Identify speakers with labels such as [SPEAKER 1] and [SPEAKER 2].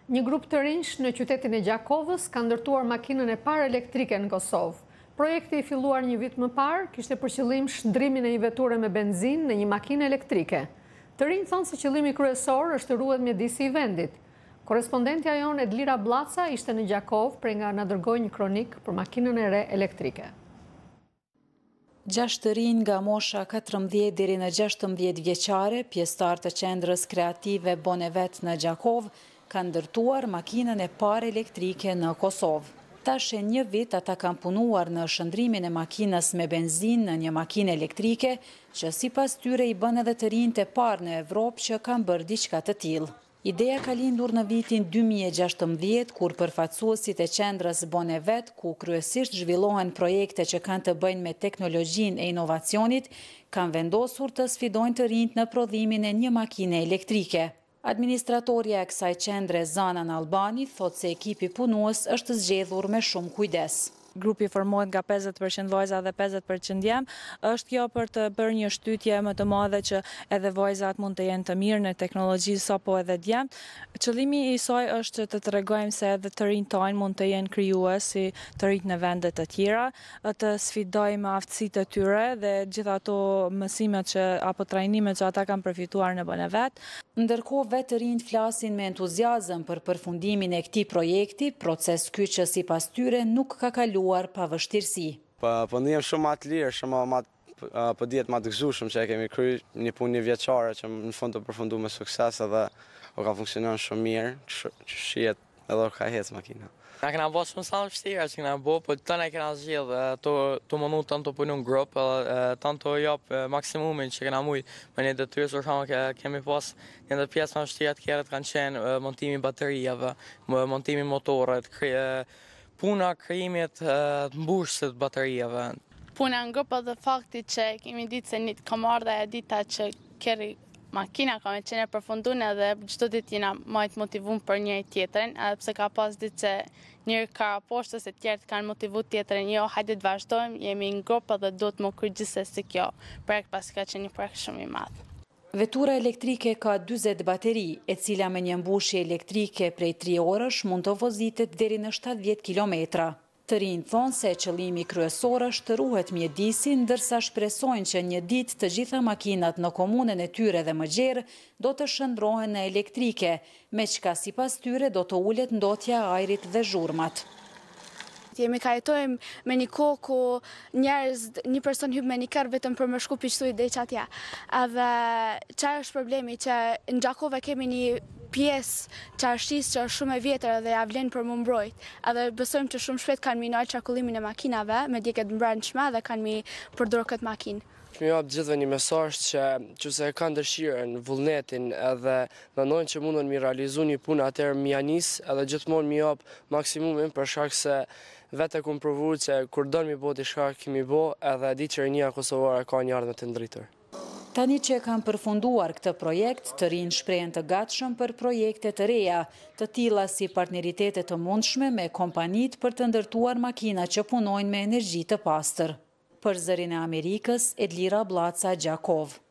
[SPEAKER 1] Një grup të rinj në qytetin e Gjakovës ka ndërtuar makinën e parë elektrike në Kosovë. Projekti i filluar një vit më parë kishte për qëllim shndrimin e një veture me benzinë në një makinë elektrike. Të rinj thonë se qëllimi kryesor është ruhet mjedisi i vendit. Korrespondentja jon Edlira Blaca ishte në Gjakovë për nga na dërgoi një kronik për makinën e re elektrike.
[SPEAKER 2] 6 të rinj nga mosha 14 deri në 16 vjeçare, pjesëtar të qendrës kreative Bonevet në Gjakovë, kanë ndërtuar makinën e parë elektrike në Kosovë. Tash e një vit ata kanë punuar në shëndrimin e makinës me benzinë në një makinë elektrike, që sipas tyre i bën edhe të rinjt e parë në Evropë që kanë bërë diçka të tillë. Ideja ka lindur në vitin 2016, kur përfaqësuesit e qendrës Bonevet, ku kryesisht zhvillohen projekte që kanë të bëjnë me teknologjinë e inovacionit, kanë vendosur të sfidojnë të rinjt në prodhimin e një makine elektrike. Administratorja e kësaj qendre, Zana Albani, thotë se ekipi punues është zgjedhur me shumë kujdes.
[SPEAKER 3] Grupi formohet nga 50% vajza dhe 50% djem, është kjo për të bërë një shtytje më të madhe që edhe vajzat mund të jenë të mirë në teknologji sapo edhe djem. Qëllimi i saj është të tregojmë se edhe të rinjt tanë mund të jenë krijues si të rinjt në vende të tjera, të sfidojmë aftësitë e tyre dhe gjithë ato mësimet apo trajnimet që ata kanë përfituar në Bonevet.
[SPEAKER 2] Ndërkohë vetë të rinjt flasin me entuziazëm për përfundimin e këtij projekti, proces ky që sipas tyre nuk ka kaluar pa vështirësi.
[SPEAKER 4] Po ndihem shumë më të lirë, shumë po dihet më të gëzueshëm që e kemi kryer një punë një vjeçare që në fund të përfundu me sukses edhe ka funksionuar shumë mirë, që shihet edhe ka hec makina.
[SPEAKER 5] Na kena bërë shumë sa vështira që kena bërë, po tonë kena zgjedhë të mundu tanto punu në grup, tanto jap maksimumin që kena mujt me një detyrë, për shkak kemi pas një të pjesë më vështira të tjera kanë qenë montimi baterieve, montimi motorët, puna krijimit të mbushësit baterieve.
[SPEAKER 6] Puna në grup edhe fakti që kemi ditë se një kamarda e dita që keri makina ka me qenë përfundune dhe çdo ditë jena majt motivum për njëri tjetrin, edhe pse ka pas ditë që njëri ka poshtës e tjerët kanë motivu tjetrin, jo, hajde të vazhdojmë, jemi në grup edhe do të më kryj gjithsesi kjo projekt pasi ka qenë një projekt shumë i madh.
[SPEAKER 2] Vetura elektrike ka 40 bateri, e cila me një mbushje elektrike prej 3 orësh mund të vozitet deri në 70 kilometra. Të rinjt thonë se qëllimi kryesor është të ruhet mjedisi, ndërsa shpresojnë që një ditë të gjitha makinat në komunën e tyre dhe më gjerë do të shndrohen në elektrike, me çka sipas tyre do të ulet ndotja e ajrit dhe zhurmat.
[SPEAKER 6] Jemi ka jetojmë me një kohë ku një person hyp me një kërë vetëm për më shku pishtu i dhe që atja. Edhe çfarë është problemi që në Gjakovë kemi një pjesë qarshis që është shumë e vjetër dhe ja vlen për më mbrojt. Edhe besojmë që shumë shpejt kanë minoj qarkullimin e makinave me djeket mbrëmshme dhe kanë mi përdor këtë makinë.
[SPEAKER 7] Mi jap gjithve një mesazh që se kanë dëshirën, vullnetin edhe mendojnë që mundon mi realizu një punë atëherë mi janis edhe gjithmonë mi jap maksimumin për shkak se vetë kum provu që kur don mi bë diçka kemi bë edhe di që rinia kosovare ka një ardhmë të ndritur.
[SPEAKER 2] Tani që kanë përfunduar këtë projekt, të rinj shprehen të gatshëm për projekte të reja, të tilla si partneritete të mundshme me kompanitë për të ndërtuar makina që punojnë me energji të pastër. Për Zërin e Amerikës, Edlira Blaca, Gjakovë.